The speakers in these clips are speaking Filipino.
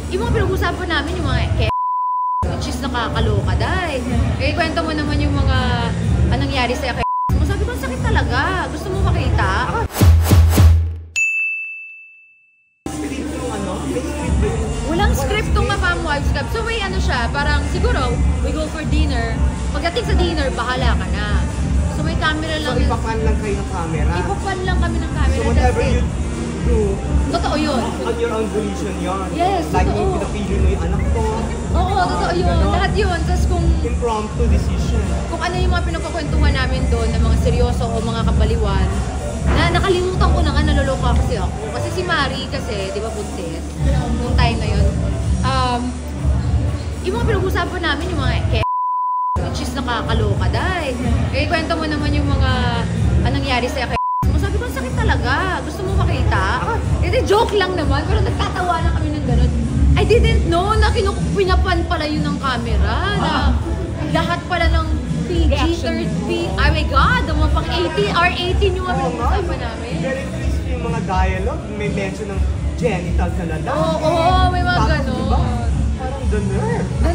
yung mga pinag-usapan namin, yung mga which is nakakaloka dahil. Eh, kwento mo naman yung mga anong nangyari sa'yo kay sabi ko, sakit talaga. Gusto mo makita? Walang script tong Mapam Wives Club. So may ano siya, parang siguro, we go for dinner. Pagdating sa dinner, bahala ka na. So may camera lang. So ipapan lang kayo ng camera? Ipapan lang kami ng camera. So whatever you do, totoo yun. on your own volition yun? Yes, like totoo. yung pinapili mo yung anak ko? Oo, totoo yun. Ganon. Lahat yun. Tapos kung Impromptu decision. kung ano yung mga pinagkakwentuhan namin doon ng mga seryoso o mga kabaliwan, na nakalimutan ko na nga, naloloka kasi ako. Kasi si Mari kasi, di ba buntis, nung time na yun, yung mga pinag-usapan namin, yung mga which is nakakaloka dahil. Eh, kwento mo naman yung mga anong nangyari sa'yo kay sabi ko, sakit talaga. Gusto mo makita? Hindi, joke lang naman, pero nagtatawa na kami ng ganun. I didn't know na pinapan pala yun ng camera, na lahat pala ng PG-13, oh my God, ang mga pang 18, R18 yung mga pinag-usapan namin. Very crispy yung mga dialogue, may mention ng genitals na lalaki. Oo, may mga Tapos, ganun. diba, parang the nerve. Ay,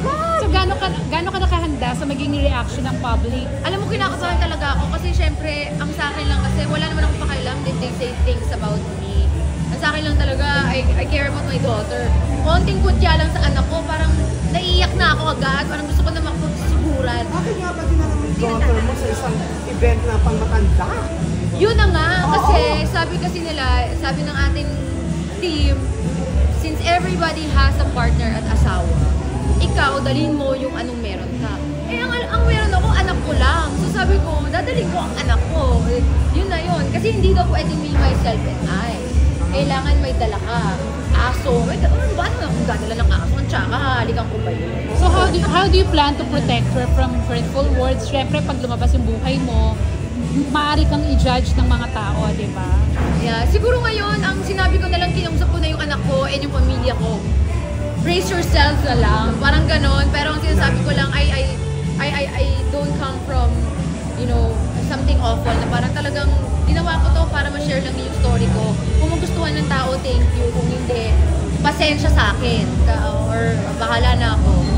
God! So, gaano ka nakahanda sa magiging reaction ng public? Alam mo, kinakabahan talaga ako kasi syempre, ang sa akin lang kasi, wala naman akong pakialam that they say things about me. Ang sa akin lang talaga, I care about my daughter. Konting kutya lang sa anak ko, parang naiiyak na ako agad, parang gusto ko na makapagsusuran. Bakit nga ba dinala mo yung daughter mo sa isang event na pang matanda? Yun na nga, kasi sabi kasi nila, sabi ng ating team, since everybody has a partner at asawa, ikaw, dalhin mo yung anong meron ka. Eh, ang meron ako, anak ko lang. So sabi ko, dadalhin ko ang anak ko. Yun na yun. Kasi hindi daw pwedeng me, myself, and I. Kailangan may dala ka. Aso. Ano ba? Ano kung dadala ng aso? Ang tsaka, halikan ko ba yun? So, how do you plan to protect her from hurtful words? Siyempre, pag lumabas yung buhay mo, maaari kang i-judge ng mga tao, di ba? Yeah, siguro ngayon, ang sinabi ko na lang, kinausap ko na yung anak ko and yung pamilya ko. Brace yourself na lang. Parang ganon. Pero ang sinasabi ko lang, I don't come from, you know, something awful. Na parang talagang ginawa ko to para ma-share lang yung story ko. Kung magustuhan ng tao, thank you. Kung hindi, pasensya sa akin. Or bahala na ako.